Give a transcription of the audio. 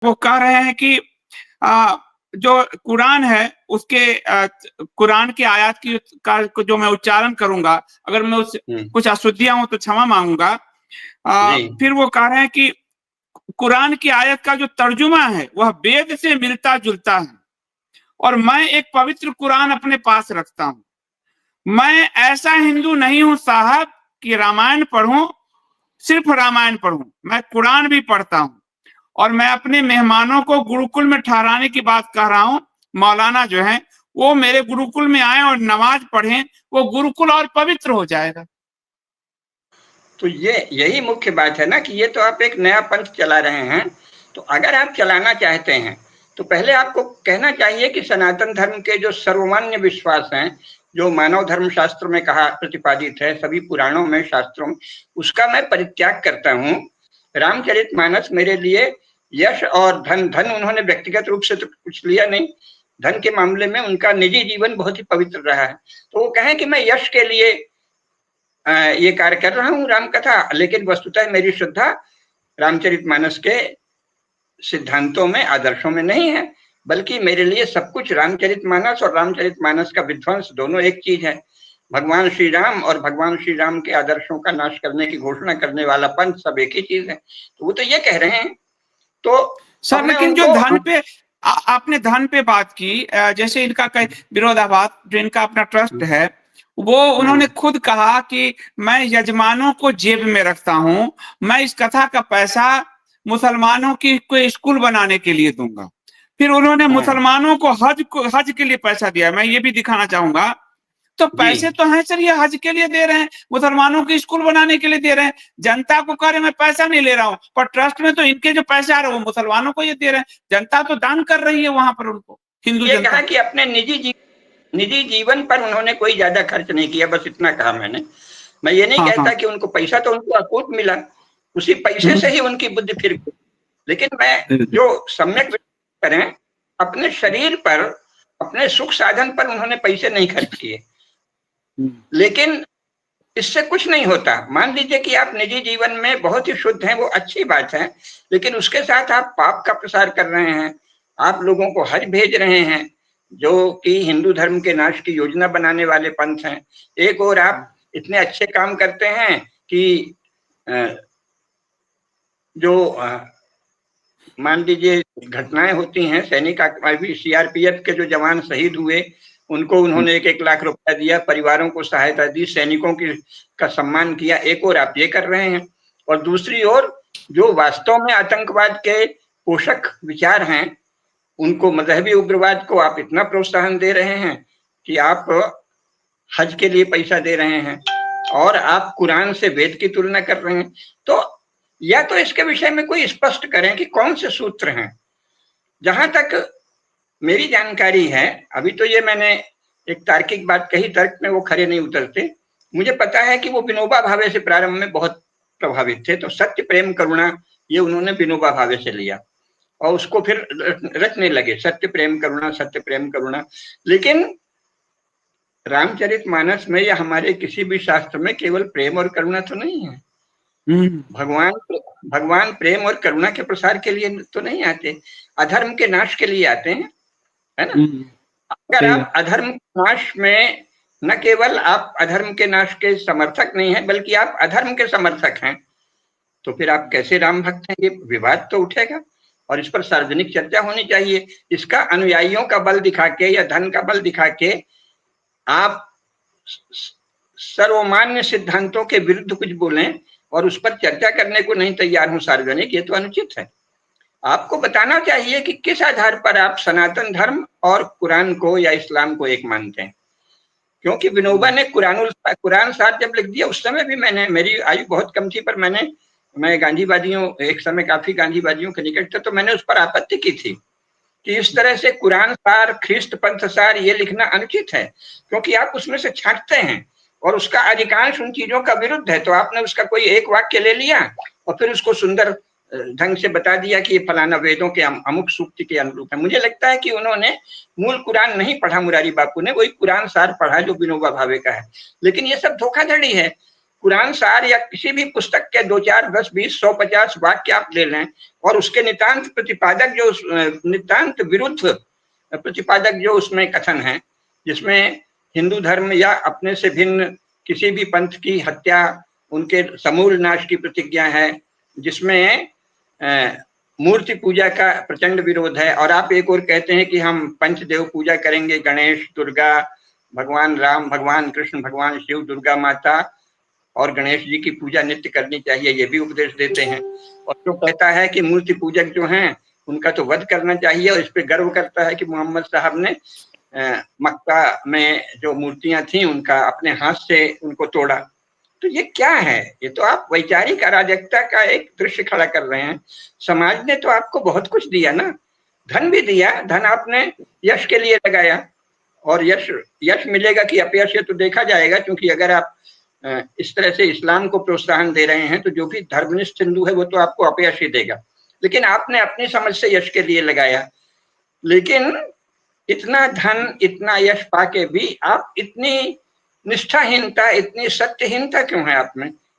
वो कह रहे हैं कि आ, जो कुरान है उसके कुरान की आयत की का जो मैं उच्चारण करूंगा, अगर मैं उस कुछ अशुद्धियां हो तो क्षमा मांगूंगा। फिर वो कह रहे हैं कि कुरान की आयत का जो तर्जुमा है वह वेद से मिलता जुलता है, और मैं एक पवित्र कुरान अपने पास रखता हूं। मैं ऐसा हिंदू नहीं हूं साहब कि रामायण पढ़ूं, सिर्फ रामायण पढ़ूं, मैं कुरान भी पढ़ता हूं। और मैं अपने मेहमानों को गुरुकुल में ठहराने की बात कह रहा हूं। मौलाना जो है वो मेरे गुरुकुल में आए और नमाज पढ़ें, वो गुरुकुल और पवित्र हो जाएगा। तो यही मुख्य बात है ना कि ये तो आप एक नया पंथ चला रहे हैं। तो अगर आप चलाना चाहते हैं तो पहले आपको कहना चाहिए कि सनातन धर्म के जो सर्वमान्य विश्वास हैं, जो मानव धर्म शास्त्र में कहा प्रतिपादित है, सभी पुराणों में, शास्त्रों में, उसका मैं परित्याग करता हूँ। रामचरितमानस मेरे लिए यश और धन, धन उन्होंने व्यक्तिगत रूप से तो कुछ लिया नहीं, धन के मामले में उनका निजी जीवन बहुत ही पवित्र रहा है। तो वो कहें कि मैं यश के लिए ये कार्य कर रहा हूँ राम कथा, लेकिन वस्तुतः मेरी श्रद्धा रामचरितमानस के सिद्धांतों में, आदर्शों में नहीं है, बल्कि मेरे लिए सब कुछ रामचरितमानस और रामचरितमानस का विध्वंस दोनों एक चीज है। भगवान श्री राम और भगवान श्री राम के आदर्शों का नाश करने की घोषणा करने वाला पंथ सब एक ही चीज है। तो वो तो ये कह रहे हैं। तो सर लेकिन जो धन पे आपने धन पे बात की, जैसे इनका विरोधाभास, जो इनका अपना ट्रस्ट है, वो उन्होंने खुद कहा कि मैं यजमानों को जेब में रखता हूं, मैं इस कथा का पैसा मुसलमानों की कोई स्कूल बनाने के लिए दूंगा। फिर उन्होंने मुसलमानों को हज के लिए पैसा दिया। मैं ये भी दिखाना चाहूंगा, तो पैसे तो हैं सर, ये हज के लिए दे रहे हैं, मुसलमानों की स्कूल बनाने के लिए दे रहे हैं। जनता को कह रहे मैं पैसा नहीं ले रहा हूं, पर ट्रस्ट में तो इनके जो पैसे आ रहे हैं वो मुसलमानों को ये दे रहे हैं। जनता तो दान कर रही है वहां पर उनको, हिंदू ये जनता। कहा कि अपने निजी जीवन पर उन्होंने कोई ज्यादा खर्च नहीं किया, बस इतना कहा मैंने। मैं ये नहीं कहता कि उनको पैसा तो उनको अकूत मिला, उसी पैसे से ही उनकी बुद्धि फिर गई। लेकिन मैं जो सम्यक करें, अपने शरीर पर, अपने सुख साधन पर उन्होंने पैसे नहीं खर्च किए। लेकिन इससे कुछ नहीं होता। मान लीजिए कि आप निजी जीवन में बहुत ही शुद्ध हैं, वो अच्छी बात है, लेकिन उसके साथ आप पाप का प्रसार कर रहे हैं, आप लोगों को हज भेज रहे हैं, जो कि हिंदू धर्म के नाश की योजना बनाने वाले पंथ हैं। एक और आप इतने अच्छे काम करते हैं कि जो मान लीजिए घटनाएं होती हैं, सैनिक, अभी सीआरपीएफ के जो जवान शहीद हुए, उनको उन्होंने 1-1 लाख रुपया दिया, परिवारों को सहायता दी, सैनिकों की का सम्मान किया। एक और आप ये कर रहे हैं, और दूसरी ओर जो वास्तव में आतंकवाद के पोषक विचार हैं, उनको, मजहबी उग्रवाद को आप इतना प्रोत्साहन दे रहे हैं कि आप हज के लिए पैसा दे रहे हैं, और आप कुरान से वेद की तुलना कर रहे हैं। तो या तो इसके विषय में कोई स्पष्ट करें कि कौन से सूत्र हैं। जहां तक मेरी जानकारी है, अभी तो ये मैंने एक तार्किक बात कही, तर्क में वो खरे नहीं उतरते। मुझे पता है कि वो विनोबा भावे से प्रारंभ में बहुत प्रभावित थे, तो सत्य प्रेम करुणा ये उन्होंने विनोबा भावे से लिया और उसको फिर रचने लगे, सत्य प्रेम करुणा, सत्य प्रेम करुणा। लेकिन रामचरितमानस में या हमारे किसी भी शास्त्र में केवल प्रेम और करुणा तो नहीं है। भगवान प्रेम और करुणा के प्रसार के लिए तो नहीं आते, अधर्म के नाश के लिए आते हैं, है ना। अगर आप अधर्म के नाश में, न केवल आप अधर्म के नाश के समर्थक नहीं हैं, बल्कि आप अधर्म के समर्थक हैं, तो फिर आप कैसे राम भक्त हैं? ये विवाद तो उठेगा और इस पर सार्वजनिक चर्चा होनी चाहिए। इसका अनुयायियों का बल दिखा के या धन का बल दिखा के आप सर्वमान्य सिद्धांतों के विरुद्ध कुछ बोलें और उस पर चर्चा करने को नहीं तैयार हो सार्वजनिक, ये तो अनुचित है। आपको बताना चाहिए कि किस आधार पर आप सनातन धर्म और कुरान को या इस्लाम को एक मानते हैं। क्योंकि विनोबा ने कुरान साहब जब लिख दिया, उस समय भी मेरी आयु बहुत कम थी, पर मैं गांधीवादियों, एक समय काफी गांधीवादियों के निकट था, तो मैंने उस पर आपत्ति की थी कि इस तरह से कुरान सार, ख्रिस्त पंथ सार ये लिखना अनुचित है, क्योंकि आप उसमें से छांटते हैं और उसका अधिकांश उन चीजों का विरुद्ध है। तो आपने उसका कोई एक वाक्य ले लिया और फिर उसको सुंदर ढंग से बता दिया कि ये फलाना वेदों के अमुक सूक्ति के अनुरूप है। मुझे लगता है कि उन्होंने मूल कुरान नहीं पढ़ा, मुरारी बापू ने वही कुरान सार पढ़ा जो विनोबा भावे का है। लेकिन ये सब धोखाधड़ी है। कुरान सार या किसी भी पुस्तक के 2, 4, 10, 20, 100, 50 वाक्य आप ले लें और उसके नितांत प्रतिपादक जो नितांत विरुद्ध प्रतिपादक जो उसमें कथन है, जिसमें हिंदू धर्म या अपने से भिन्न किसी भी पंथ की हत्या, उनके समूल नाश की प्रतिज्ञा है, जिसमें मूर्ति पूजा का प्रचंड विरोध है, और आप एक और कहते हैं कि हम पंचदेव पूजा करेंगे, गणेश, दुर्गा, भगवान राम, भगवान कृष्ण, भगवान शिव, दुर्गा माता और गणेश जी की पूजा नित्य करनी चाहिए, ये भी उपदेश देते हैं। और जो कहता है कि मूर्ति पूजक जो हैं उनका तो वध करना चाहिए, और इस पे गर्व करता है कि मोहम्मद साहब ने मक्का में जो मूर्तियां थी उनका अपने हाथ से उनको तोड़ा। तो ये क्या है? ये तो आप वैचारिक अराजकता का एक दृश्य खड़ा कर रहे हैं। समाज ने तो आपको बहुत कुछ दिया ना, धन भी दिया, धन आपने यश के लिए लगाया, और यश मिलेगा कि अपयश ये तो देखा जाएगा, क्योंकि अगर आप इस तरह से इस्लाम को प्रोत्साहन दे रहे हैं तो जो भी धर्मनिष्ठ हिंदू है वो तो आपको अपयश ही देगा। लेकिन आपने अपनी समझ से यश के लिए लगाया। लेकिन इतना धन, इतना यश पाके भी आप इतनी निष्ठाहीनता, इतनी सत्यहीनता क्यों है आप में?